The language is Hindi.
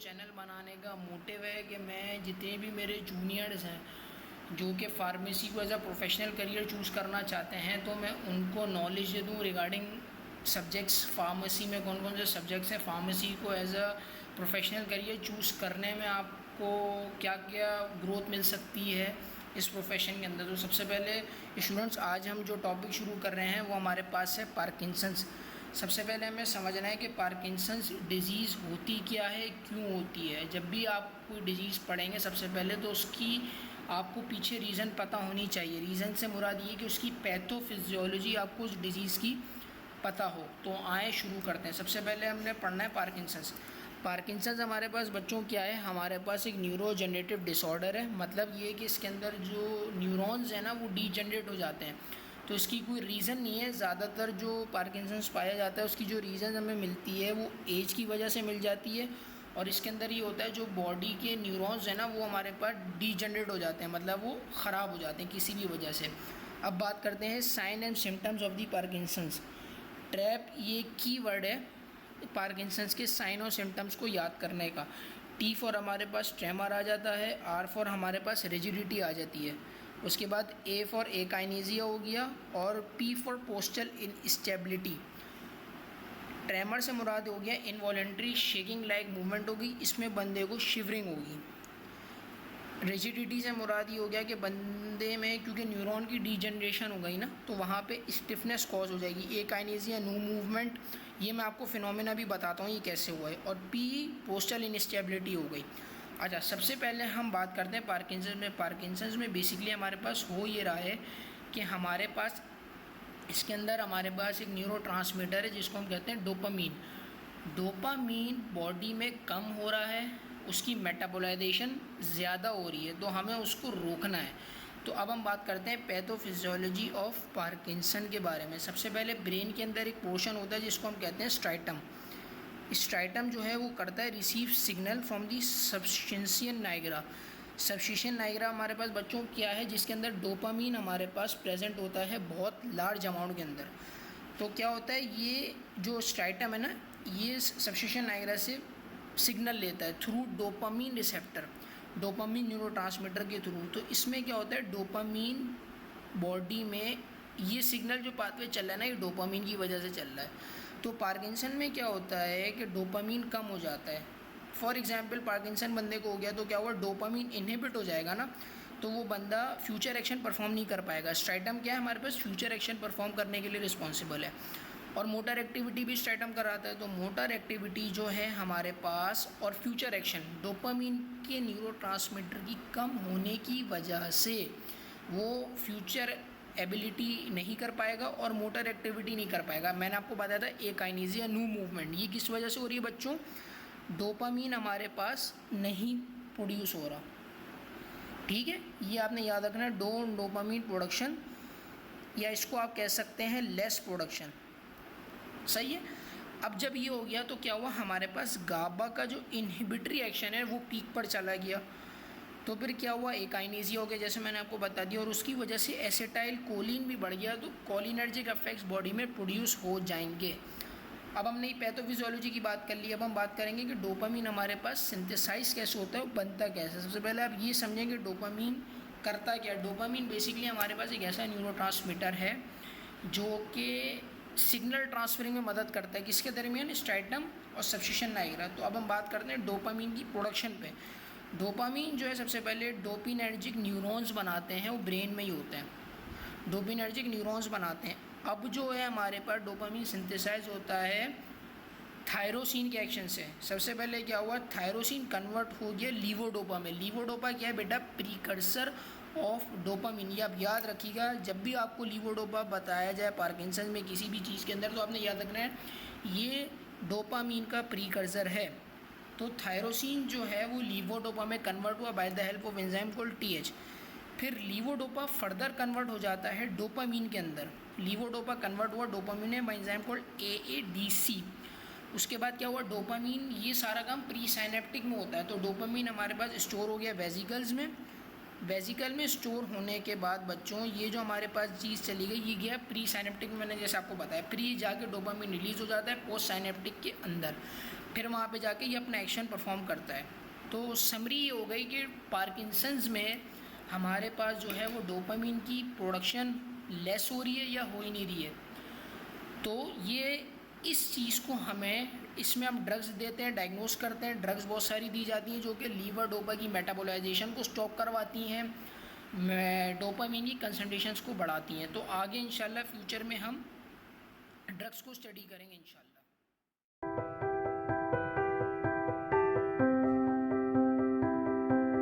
चैनल बनाने का मोटिव है कि मैं जितने भी मेरे जूनियर्स हैं जो कि फ़ार्मेसी को as a professional career choose करना चाहते हैं, तो मैं उनको नॉलेज दे दूँ रिगार्डिंग सब्जेक्ट्स। फार्मेसी में कौन कौन से सब्जेक्ट्स हैं, फार्मेसी को as a professional career choose करने में आपको क्या क्या ग्रोथ मिल सकती है इस प्रोफेशन के अंदर। तो सबसे पहले स्टूडेंट्स, आज हम जो टॉपिक शुरू कर रहे हैं वो हमारे पास है पार्किंसंस। सबसे पहले हमें समझना है कि पार्किंसंस डिजीज़ होती क्या है, क्यों होती है। जब भी आप कोई डिजीज़ पढ़ेंगे सबसे पहले तो उसकी आपको पीछे रीज़न पता होनी चाहिए। रीज़न से मुराद ये कि उसकी पैथोफिजियोलॉजी आपको उस डिज़ीज़ की पता हो। तो आए शुरू करते हैं। सबसे पहले हमने पढ़ना है पार्किंसंस। पार्किंसंस हमारे पास बच्चों क्या है, हमारे पास एक न्यूरोजेनरेटिव डिसऑर्डर है। मतलब ये कि इसके अंदर जो न्यूरॉन्स हैं ना वो डीजनरेट हो जाते हैं। तो इसकी कोई रीज़न नहीं है। ज़्यादातर जो पार्किंसंस पाया जाता है उसकी जो रीज़न हमें मिलती है वो एज की वजह से मिल जाती है। और इसके अंदर ये होता है जो बॉडी के न्यूरॉन्स हैं ना वो हमारे पास डीजनरेट हो जाते हैं, मतलब वो ख़राब हो जाते हैं किसी भी वजह से। अब बात करते हैं sign and symptoms of the Parkinson's. Trap ये की वर्ड है पार्किंसंस के साइन और सिम्टम्स को याद करने का। टी फॉर हमारे पास ट्रेमर आ जाता है, आर फॉर हमारे पास रिजिडिटी आ जाती है, उसके बाद ए फॉर एकाइनेजिया हो गया, और P for postal instability. Tremor से मुराद हो गया इनवॉलेंट्री शेकिंग लाइक मूवमेंट होगी, इसमें बंदे को शिवरिंग होगी। रिजिडिटी से मुराद ये हो गया कि बंदे में क्योंकि न्यूरॉन की डीजनरेशन हो गई ना तो वहाँ पे स्टिफनेस कॉज हो जाएगी। एकाइनेजिया नो मूवमेंट, ये मैं आपको फिनोमेना भी बताता हूँ ये कैसे हुआ है। और पी पोस्टल इनस्टेबिलिटी हो गई। अच्छा, सबसे पहले हम बात करते हैं पार्किंसंस में। पार्किंसंस में बेसिकली हमारे पास हो ये रहा है कि हमारे पास इसके अंदर हमारे पास एक न्यूरोट्रांसमीटर है जिसको हम कहते हैं डोपामीन। डोपामीन बॉडी में कम हो रहा है, उसकी मेटाबोलाइजेशन ज़्यादा हो रही है, तो हमें उसको रोकना है। तो अब हम बात करते हैं पैथोफिजियोलॉजी ऑफ पार्किंसन के बारे में। सबसे पहले ब्रेन के अंदर एक पोर्शन होता है जिसको हम कहते हैं स्ट्राइटम। स्ट्राइटम जो है वो करता है receive signal from the substantial nigra. Substantial nigra हमारे पास बच्चों क्या है, जिसके अंदर डोपामीन हमारे पास प्रेजेंट होता है बहुत लार्ज अमाउंट के अंदर। तो क्या होता है, ये जो स्ट्राइटम है ना ये सबस्टेंशियल नाइग्रा से सिग्नल लेता है through dopamine receptor, dopamine neurotransmitter के थ्रू। तो इसमें क्या होता है, डोपामीन बॉडी में ये सिग्नल जो पाथवे चल रहा है ना ये डोपामीन की वजह से चल रहा है। तो पार्किंसन में क्या होता है कि डोपामीन कम हो जाता है। फॉर एग्जांपल पार्किंसन बंदे को हो गया तो क्या हुआ, डोपामीन इनहिबिट हो जाएगा ना, तो वो बंदा फ्यूचर एक्शन परफॉर्म नहीं कर पाएगा। स्ट्राइटम क्या है हमारे पास, फ्यूचर एक्शन परफॉर्म करने के लिए रिस्पॉन्सिबल है। और मोटर एक्टिविटी भी स्ट्राइटम कराता है। तो मोटर एक्टिविटी जो है हमारे पास और फ्यूचर एक्शन डोपामीन के न्यूरोट्रांसमीटर की कम होने की वजह से वो फ्यूचर एबिलिटी नहीं कर पाएगा और मोटर एक्टिविटी नहीं कर पाएगा। मैंने आपको बताया था एकाइनेजिया नो मूवमेंट, ये किस वजह से हो रही है बच्चों, डोपामीन हमारे पास नहीं प्रोड्यूस हो रहा। ठीक है, ये आपने याद रखना है, डोपामीन प्रोडक्शन, या इसको आप कह सकते हैं लेस प्रोडक्शन। सही है। अब जब ये हो गया तो क्या हुआ, हमारे पास गाबा का जो इनहिबिटरी एक्शन है वो पीक पर चला गया। तो फिर क्या हुआ, एकाइनेजिया हो गया जैसे मैंने आपको बता दिया, और उसकी वजह से एसिटाइल कोलिन भी बढ़ गया, तो कोलिनर्जिक इफेक्ट्स बॉडी में प्रोड्यूस हो जाएंगे। अब हमने पैथोफिजियोलॉजी की बात कर ली, अब हम बात करेंगे कि डोपामीन हमारे पास सिंथेसाइज कैसे होता है, बनता कैसे है। सबसे पहले आप ये समझेंगे डोपामीन करता क्या है। डोपामीन बेसिकली हमारे पास एक ऐसा न्यूरोट्रांसमीटर है जो कि सिग्नल ट्रांसफरिंग में मदद करता है, किसके दरमियान, स्ट्राइटम और सबस्टेंशियल नाइग्रा। तो अब हम बात करते हैं डोपामीन की प्रोडक्शन पे। डोपामीन जो है सबसे पहले डोपिनर्जिक न्यूरॉन्स बनाते हैं, वो ब्रेन में ही होते हैं, डोपिनर्जिक न्यूरॉन्स बनाते हैं। अब जो है हमारे पास डोपामीन सिंथेसाइज होता है थायरोसिन के एक्शन से। सबसे पहले क्या हुआ, थायरोसिन कन्वर्ट हो गया लीवोडोपा में। लीवोडोपा क्या है बेटा, प्रीकर्सर ऑफ डोपामीन। ये आप याद रखिएगा, जब भी आपको लीवोडोपा बताया जाए पार्किंसन में किसी भी चीज़ के अंदर तो आपने याद रखना है ये डोपामीन का प्रीकर्सर है। तो थायरोसिन जो है वो लीवोडोपा में कन्वर्ट हुआ by the help of enzyme called TH. फिर लीवोडोपा फर्दर कन्वर्ट हो जाता है डोपामीन के अंदर। लीवोडोपा कन्वर्ट हुआ डोपामीन में बाय एंजाइम कॉल्ड एएडीसी। उसके बाद क्या हुआ, डोपामीन ये सारा काम प्री साइनेप्टिक में होता है। तो डोपामीन हमारे पास स्टोर हो गया वेजिकल्स में। वेजिकल में स्टोर होने के बाद बच्चों ये जो हमारे पास चीज़ चली गई ये गया प्री साइनेप्टिक में। मैंने जैसे आपको बताया प्री जाके डोपामीन रिलीज़ हो जाता है पोस्ट साइनेप्टिक के अंदर। फिर वहाँ पे जाके ये अपना एक्शन परफॉर्म करता है। तो समरी ये हो गई कि पार्किंसंस में हमारे पास जो है वो डोपामिन की प्रोडक्शन लेस हो रही है या हो ही नहीं रही है। तो ये इस चीज़ को हमें, इसमें हम ड्रग्स देते हैं, डायग्नोस करते हैं, ड्रग्स बहुत सारी दी जाती हैं जो कि लीवर डोपा की मेटाबोलाइजेशन को स्टॉप करवाती हैं, डोपामिन की कंसंट्रेशंस को बढ़ाती हैं। तो आगे इंशाल्लाह फ्यूचर में हम ड्रग्स को स्टडी करेंगे इंशाल्लाह।